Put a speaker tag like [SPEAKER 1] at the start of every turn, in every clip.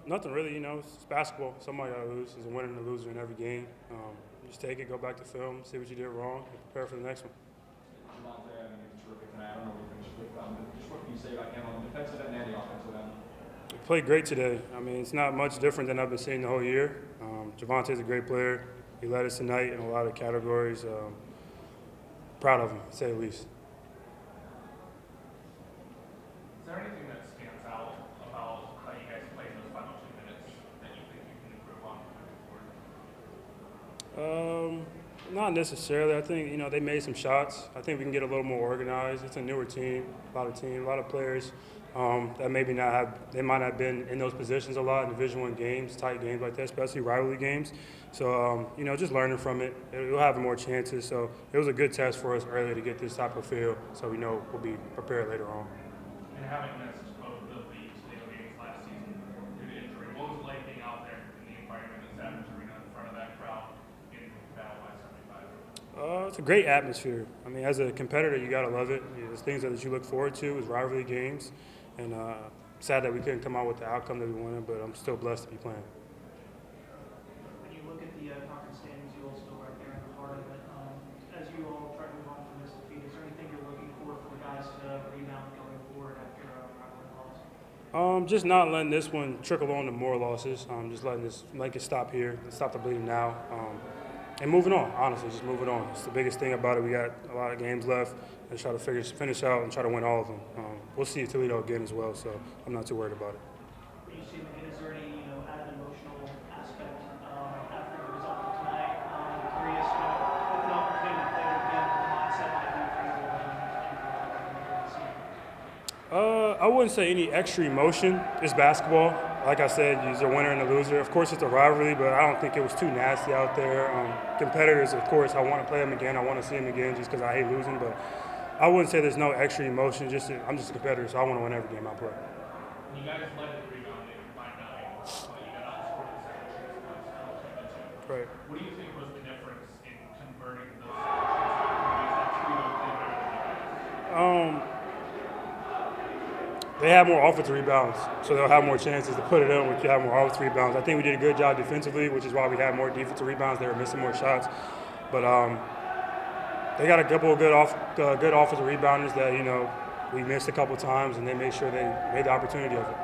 [SPEAKER 1] Nothing really, it's basketball. Somebody got to lose. There's a winner and a loser in every game. Just take it, go back to film, see what you did wrong, and prepare for the next one.
[SPEAKER 2] Javante, I mean, terrific tonight. I don't know if we finished with, but just what can you say about him on the defensive end and the offensive end?
[SPEAKER 1] We played great today. I mean, it's not much different than I've been seeing the whole year. Javante's a great player. He led us tonight in a lot of categories. Proud of him, to say the least.
[SPEAKER 3] Is there anything that stands out about how you guys played in those final 2 minutes that you think you can improve on moving forward?
[SPEAKER 1] Not necessarily. I think, they made some shots. I think we can get a little more organized. It's a newer team, a lot of players that maybe not have, they might not have been in those positions a lot in Division I games, tight games like that, especially rivalry games. So, just learning from it, we'll have more chances. So it was a good test for us early to get this type of feel so we know we'll be prepared later on.
[SPEAKER 3] And having missed both of the Toledo games last season due to injury, what was it like being out there in the environment at Savage Arena in front of that crowd in Battle by 75?
[SPEAKER 1] It's a great atmosphere. I mean, as a competitor, you got to love it. There's things that you look forward to is rivalry games. And sad that we couldn't come out with the outcome that we wanted, but I'm still blessed to be playing.
[SPEAKER 4] When you look at the conference standings, you all still right there in the heart of it. As you all try to move on from this defeat, is there anything you're looking for the guys to rebound going forward after a rivalry loss?
[SPEAKER 1] Just not letting this one trickle on to more losses. Just letting it stop here, stop the bleeding now, and moving on. Honestly, just moving on. It's the biggest thing about it. We got a lot of games left, and try to finish out and try to win all of them. We'll see Toledo again as well, so I'm not too worried about it.
[SPEAKER 4] When you see them again, is there any added emotional aspect after the result of tonight? I'm curious, with an opportunity to play them again, what the mindset might be for you and
[SPEAKER 1] I wouldn't say any extra emotion. It's basketball. Like I said, there's a winner and a loser. Of course, it's a rivalry, but I don't think it was too nasty out there. Competitors, of course, I want to play them again. I want to see them again just because I hate losing. But I wouldn't say there's no extra emotion. I'm just a competitor, so I want to win every game I play.
[SPEAKER 3] You guys led the rebounding by 9, but you got outscored in second chance.
[SPEAKER 1] Right.
[SPEAKER 3] What do you think was the difference in converting those second chances?
[SPEAKER 1] They have more offensive rebounds, so they'll have more chances to put it in. We can have more offensive rebounds. I think we did a good job defensively, which is why we had more defensive rebounds. They were missing more shots, but they got a couple of good offensive rebounders that we missed a couple times, and they made sure they made the opportunity of it.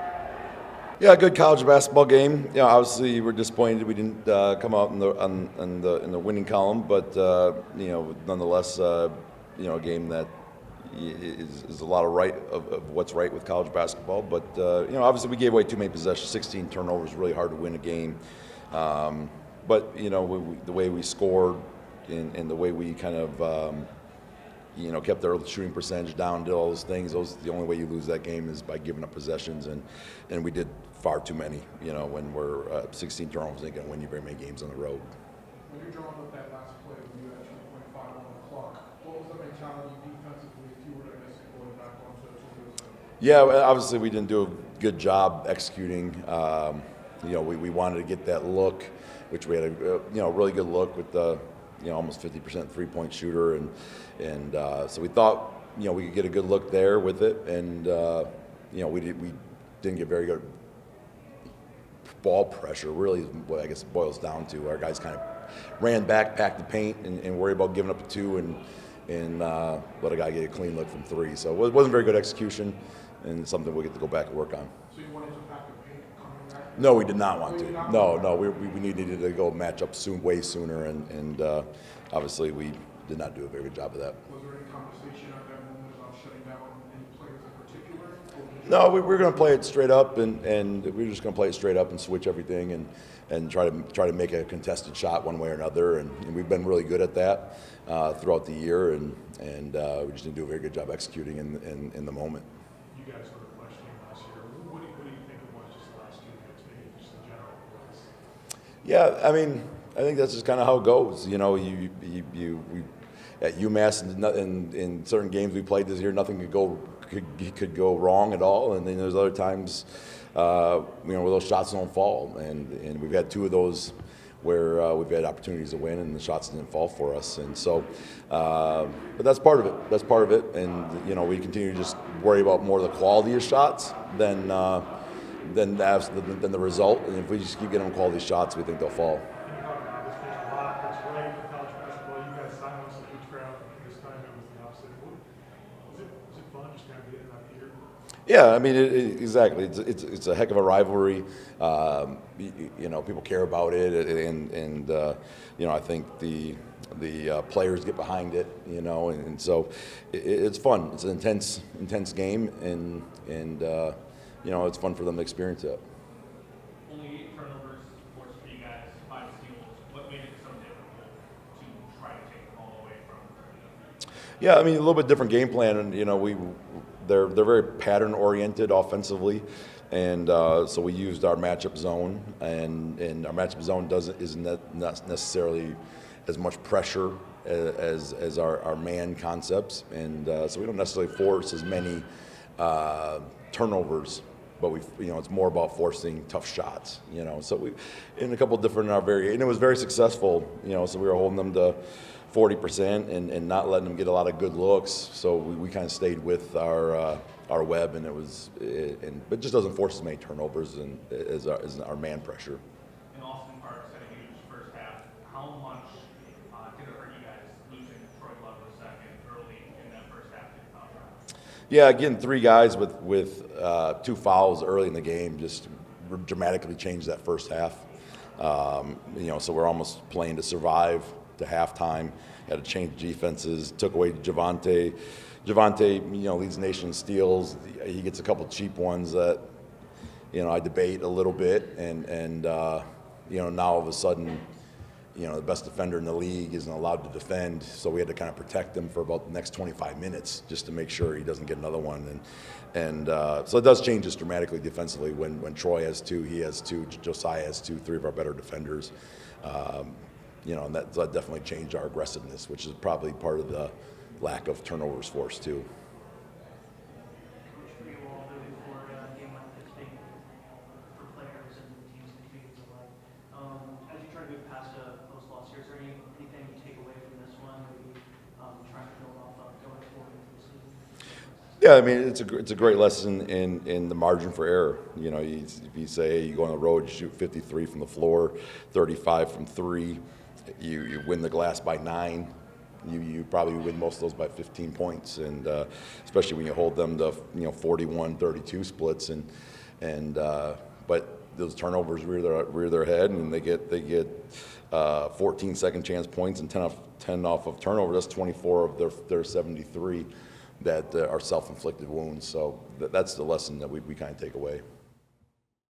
[SPEAKER 5] Yeah, good college basketball game. Obviously we're disappointed we didn't come out in the winning column, but nonetheless, a game that is a lot of what's right with college basketball. But obviously we gave away too many possessions. 16 turnovers, really hard to win a game. But the way we scored and the way we kind of kept their shooting percentage down, did all those things. The only way you lose that game is by giving up possessions, and we did far too many. When we're 16 turnovers, ain't gonna win you very many games on the road.
[SPEAKER 6] When you're drawing up that last play, when you had 2.5 on the clock, what was the mentality defensively if you were to miss it going back onto the field?
[SPEAKER 5] Yeah, obviously we didn't do a good job executing. We wanted to get that look, which we had a really good look with the almost 50% 3-point shooter, and so we thought we could get a good look there with it, and we didn't get very good ball pressure. Really, what I guess it boils down to, our guys kind of ran back, packed the paint, and worried about giving up a 2 and let a guy get a clean look from 3. So it wasn't very good execution, and something we'll get to go back and work on.
[SPEAKER 6] So you wanted to pack the paint coming back?
[SPEAKER 5] No, we did not want to. No, we needed to go match up way sooner, and obviously we did not do a very good job of that.
[SPEAKER 6] Was there any conversation at that moment about shutting down any players in particular?
[SPEAKER 5] No, we were going to play it straight up, and we were just going to play it straight up and switch everything and try to make a contested shot one way or another, and we've been really good at that throughout the year, and we just didn't do a very good job executing in the moment.
[SPEAKER 3] You guys were questioning last year. What do you think it was just the last 2 minutes, maybe just in general?
[SPEAKER 5] Yeah, I mean, I think that's just kind of how it goes. We at UMass in certain games we played this year, nothing could go wrong at all, and then there's other times where those shots don't fall, and we've had 2 of those where we've had opportunities to win and the shots didn't fall for us, and so but that's part of it, and we continue to just worry about more of the quality of shots than than the result. And if we just keep getting them quality shots, we think they'll fall.
[SPEAKER 6] Can you talk about this? There's a lot that's right with college basketball. You guys silence a huge crowd. This time it was the opposite. Was it fun just kind of getting up here?
[SPEAKER 5] Yeah, I mean, exactly. It's a heck of a rivalry. People care about it, and I think the players get behind it. And so it's fun. It's an intense game, and it's fun for them to experience it.
[SPEAKER 3] Only 8 turnovers forced for you guys, 5 steals. What made it so difficult to try to take the ball away from them?
[SPEAKER 5] Yeah, I mean, a little bit different game plan, and they're very pattern oriented offensively, and so we used our matchup zone, and our matchup zone isn't necessarily as much pressure as our man concepts, and so we don't necessarily force as many turnovers, but it's more about forcing tough shots. So we in a couple of different and it was very successful. So we were holding them to 40% and not letting them get a lot of good looks. So we kind of stayed with our web, and but it just doesn't force as many turnovers as our man pressure.
[SPEAKER 3] And Austin Parks had a huge first half. How much did it hurt you guys losing Troy Glover second early in that first half?
[SPEAKER 5] Yeah, again, 3 guys with 2 fouls early in the game just dramatically changed that first half. So we're almost playing to survive to halftime. Had to change defenses. Took away Javante. Javante, leads the nation in steals. He gets a couple cheap ones that, I debate a little bit. And now all of a sudden, the best defender in the league isn't allowed to defend. So we had to kind of protect him for about the next 25 minutes just to make sure he doesn't get another one. And so it does change us dramatically defensively. When Troy has 2, he has 2, Josiah has 2, 3 of our better defenders. And that definitely changed our aggressiveness, which is probably part of the lack of turnovers forced too.
[SPEAKER 4] Coach, for you all moving forward, a game like this, big for players and teams and communities alike. As you try to move past a post-loss here, is there anything you take away from this one, maybe trying to build off of going forward into the season?
[SPEAKER 5] Yeah, I mean, it's a great lesson in the margin for error. If you say you go on the road, you shoot 53 from the floor, 35 from 3, you win the glass by 9. You probably win most of those by 15 points, and especially when you hold them to 41-32 splits, but those turnovers rear their head, and they get 14 second chance points and 10 off of turnover. That's 24 of their 73 that are self-inflicted wounds. So that's the lesson that we kind of take away.